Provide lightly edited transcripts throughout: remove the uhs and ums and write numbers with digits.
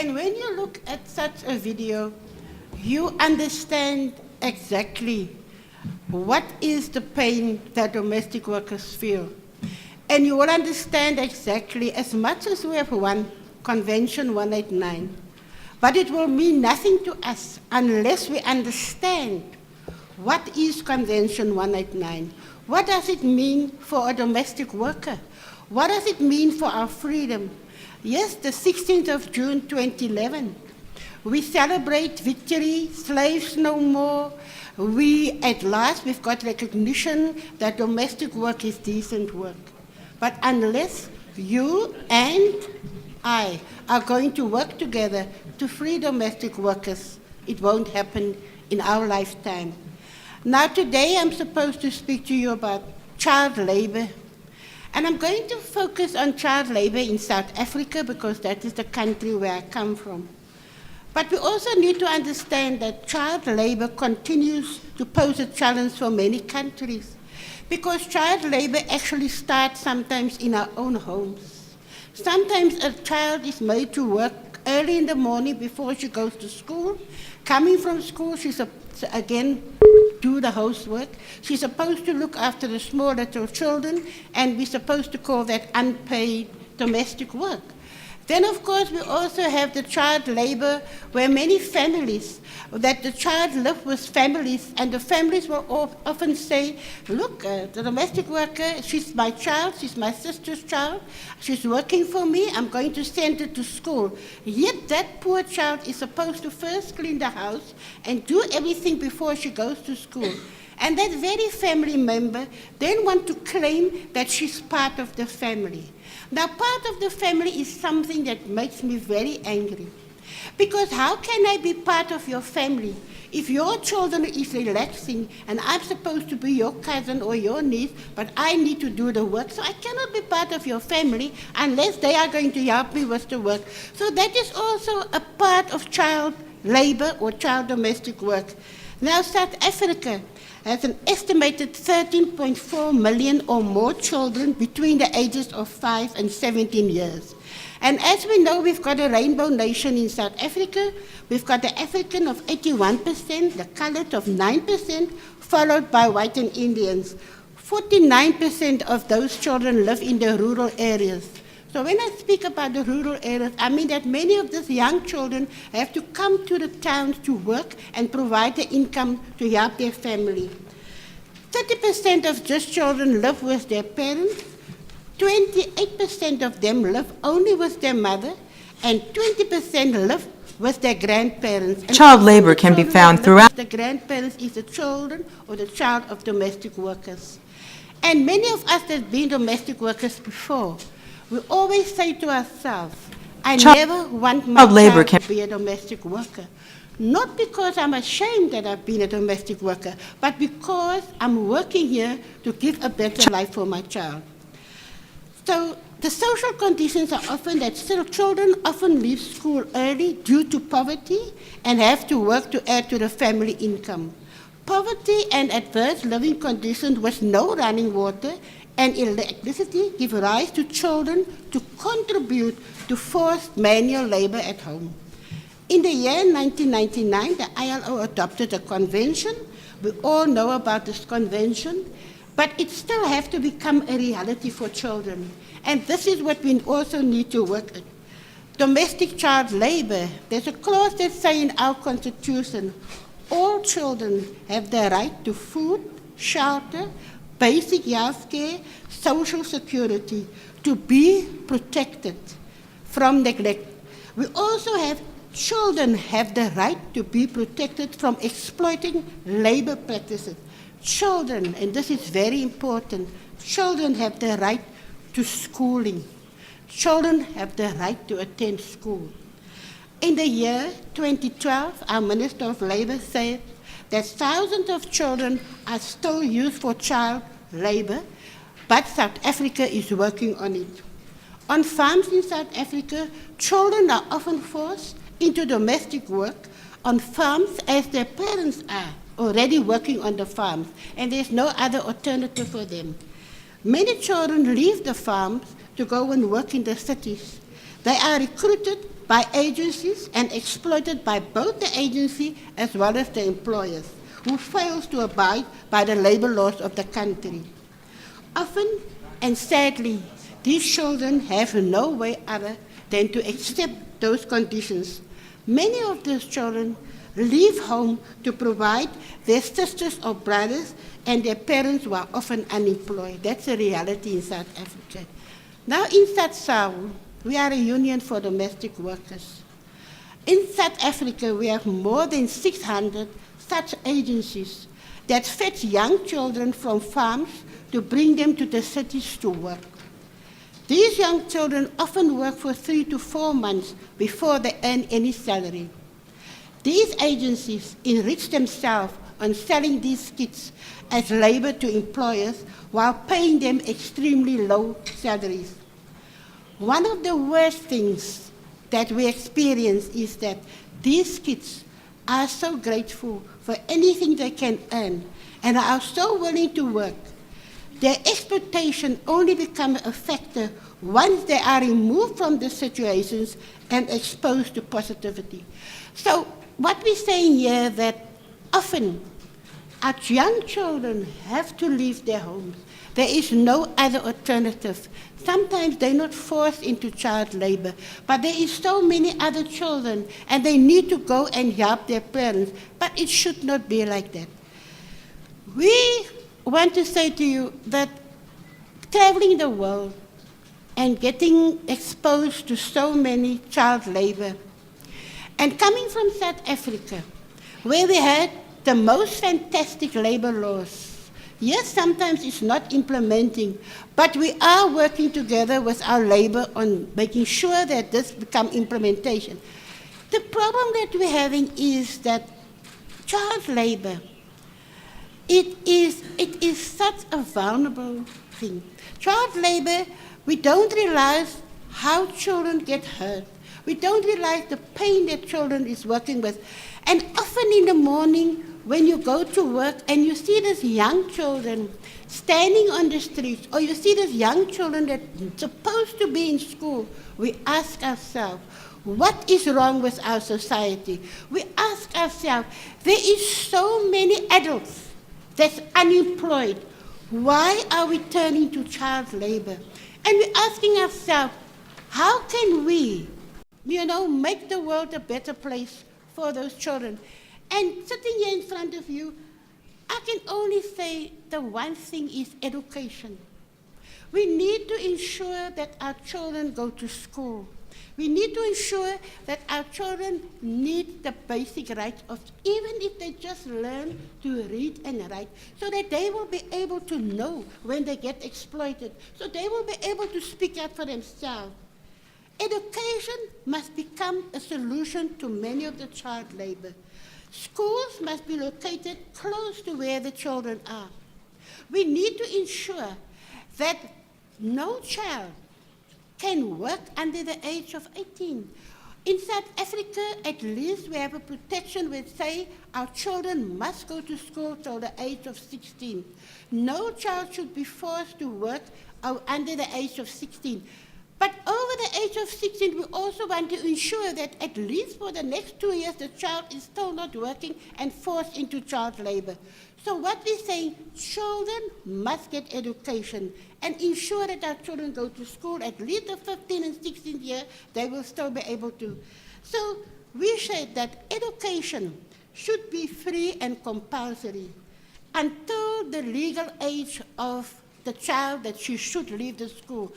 And when you look at such a video, you understand exactly what is the pain that domestic workers feel. And you will understand exactly, as much as we have won Convention 189, but it will mean nothing to us unless we understand what is Convention 189. What does it mean for a domestic worker? What does it mean for our freedom? Yes, the 16th of June 2011, we celebrate victory, slaves no more. At last, we've got recognition that domestic work is decent work. But unless you and I are going to work together to free domestic workers, it won't happen in our lifetime. Now today I'm supposed to speak to you about child labor. And I'm going to focus on child labor in South Africa because that is the country where I come from. But we also need to understand that child labor continues to pose a challenge for many countries because child labor actually starts sometimes in our own homes. Sometimes a child is made to work early in the morning before she goes to school. Coming from school, she's again do the housework. She's supposed to look after the small little children, and we're supposed to call that unpaid domestic work. Then, of course, we also have the child labor where many families, that the child live with families, and the families will often say, look, the domestic worker, she's my child, she's my sister's child, she's working for me, I'm going to send her to school. Yet that poor child is supposed to first clean the house and do everything before she goes to school. And that very family member then want to claim that she's part of the family. Now, part of the family is something that makes me very angry. Because how can I be part of your family if your children is relaxing and I'm supposed to be your cousin or your niece, but I need to do the work? So I cannot be part of your family unless they are going to help me with the work. So that is also a part of child labor or child domestic work. Now, South Africa has an estimated 13.4 million or more children between the ages of 5 and 17 years. And as we know, we've got a rainbow nation in South Africa. We've got the African of 81%, the colored of 9%, followed by white and Indians. 49% of those children live in the rural areas. So when I speak about the rural areas, I mean that many of these young children have to come to the towns to work and provide the income to help their family. 30% of these children live with their parents, 28% of them live only with their mother, and 20% live with their grandparents. And child labor can be found throughout. The grandparents is the children or the child of domestic workers. And many of us that have been domestic workers before, we always say to ourselves, I never want my child to be a domestic worker. Not because I'm ashamed that I've been a domestic worker, but because I'm working here to give a better life for my child. So the social conditions are often that still children often leave school early due to poverty and have to work to add to the family income. Poverty and adverse living conditions with no running water and electricity give rise to children to contribute to forced manual labor at home. In the year 1999, the ILO adopted a convention. We all know about this convention, but it still has to become a reality for children. And this is what we also need to work at. Domestic child labor, there's a clause that says in our constitution, all children have the right to food, shelter, basic health care, social security, to be protected from neglect. We also have children have the right to be protected from exploiting labor practices. Children, and this is very important, children have the right to schooling. Children have the right to attend school. In the year 2012, our Minister of Labor said that thousands of children are still used for child labor, but South Africa is working on it. On farms in South Africa, children are often forced into domestic work on farms as their parents are already working on the farms, and there's no other alternative for them. Many children leave the farms to go and work in the cities. They are recruited by agencies and exploited by both the agency as well as the employers, who fails to abide by the labor laws of the country. Often and sadly, these children have no way other than to accept those conditions. Many of those children leave home to provide their sisters or brothers and their parents who are often unemployed. That's a reality in South Africa. Now in SADSAWU, we are a union for domestic workers. In South Africa, we have more than 600 such agencies that fetch young children from farms to bring them to the cities to work. These young children often work for 3 to 4 months before they earn any salary. These agencies enrich themselves on selling these kids as labor to employers while paying them extremely low salaries. One of the worst things that we experience is that these kids are so grateful for anything they can earn and are so willing to work. Their exploitation only becomes a factor once they are removed from the situations and exposed to positivity. So what we're saying here that often our young children have to leave their homes. There is no other alternative. Sometimes they're not forced into child labor, but there is so many other children and they need to go and help their parents, but it should not be like that. We want to say to you that traveling the world and getting exposed to so many child labor, and coming from South Africa, where we had the most fantastic labor laws. Yes, sometimes it's not implementing, but we are working together with our labor on making sure that this becomes implementation. The problem that we're having is that child labor, it is such a vulnerable thing. Child labor, we don't realize how children get hurt. We don't realize the pain that children is working with. And often in the morning, when you go to work and you see these young children standing on the streets, or you see these young children that are supposed to be in school, we ask ourselves, what is wrong with our society? We ask ourselves, there is so many adults that's unemployed. Why are we turning to child labor? And we're asking ourselves, how can we, make the world a better place for those children? And sitting here in front of you, I can only say the one thing is education. We need to ensure that our children go to school. We need to ensure that our children need the basic rights of, even if they just learn to read and write, so that they will be able to know when they get exploited, so they will be able to speak out for themselves. Education must become a solution to many of the child labor. Schools must be located close to where the children are. We need to ensure that no child can work under the age of 18. In South Africa, at least we have a protection which say our children must go to school till the age of 16. No child should be forced to work under the age of 16. But over the age of 16, we also want to ensure that at least for the next 2 years, the child is still not working and forced into child labor. So what we're saying, children must get education and ensure that our children go to school at least the 15th and 16th year, they will still be able to. So we said that education should be free and compulsory until the legal age of the child that she should leave the school.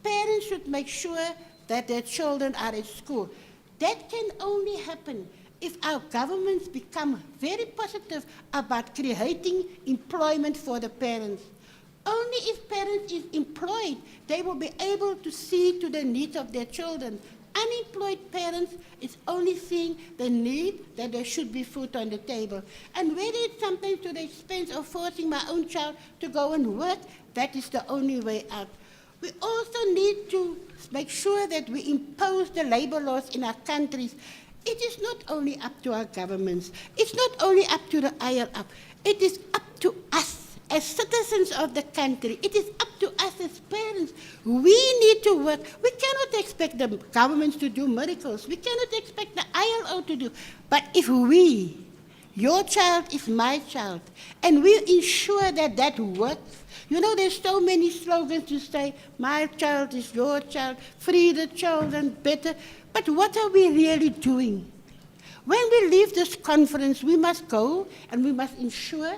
Parents should make sure that their children are at school. That can only happen if our governments become very positive about creating employment for the parents. Only if parents is employed, they will be able to see to the needs of their children. Unemployed parents is only seeing the need that there should be food on the table. And whether it's sometimes to the expense of forcing my own child to go and work, that is the only way out. We also need to make sure that we impose the labor laws in our countries. It is not only up to our governments. It's not only up to the higher up. It is up to us as citizens of the country, it is up to us as parents. We need to work. We cannot expect the governments to do miracles. We cannot expect the ILO to do. But if we, your child is my child, and we ensure that that works. You know, there's so many slogans to say, my child is your child, free the children, better. But what are we really doing? When we leave this conference, we must go and we must ensure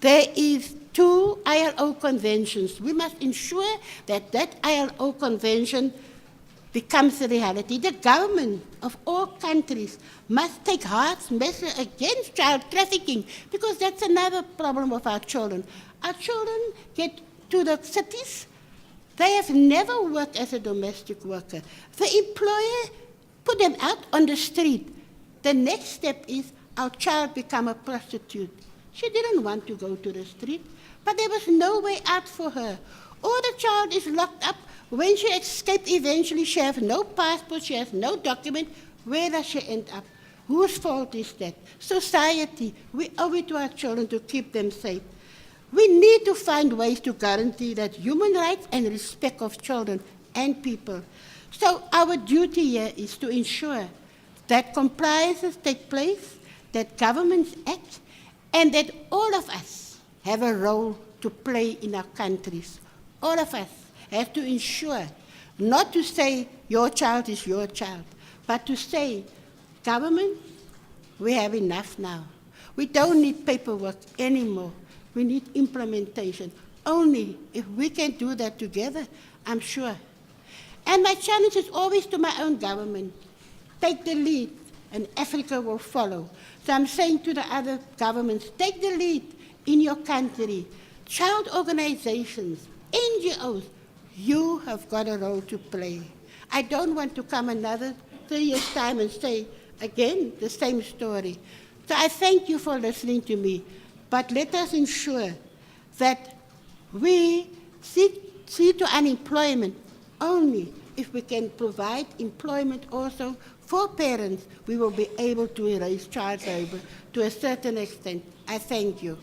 there is 2 ILO conventions. We must ensure that that ILO convention becomes a reality. The government of all countries must take hard measures against child trafficking, because that's another problem of our children. Our children get to the cities. They have never worked as a domestic worker. The employer put them out on the street. The next step is our child become a prostitute. She didn't want to go to the street, but there was no way out for her. Or the child is locked up. When she escaped eventually, she has no passport, she has no document. Where does she end up? Whose fault is that? Society. We owe it to our children to keep them safe. We need to find ways to guarantee that human rights and respect of children and people. So our duty here is to ensure that compliances take place, that governments act, and that all of us have a role to play in our countries. All of us have to ensure, not to say your child is your child, but to say, government, we have enough now. We don't need paperwork anymore. We need implementation. Only if we can do that together, I'm sure. And my challenge is always to my own government. Take the lead, and Africa will follow. So I'm saying to the other governments, take the lead in your country. Child organizations, NGOs, you have got a role to play. I don't want to come another 3 years' time and say, again, the same story. So I thank you for listening to me, but let us ensure that we see to unemployment only if we can provide employment also for parents. We will be able to erase child labor to a certain extent. I thank you.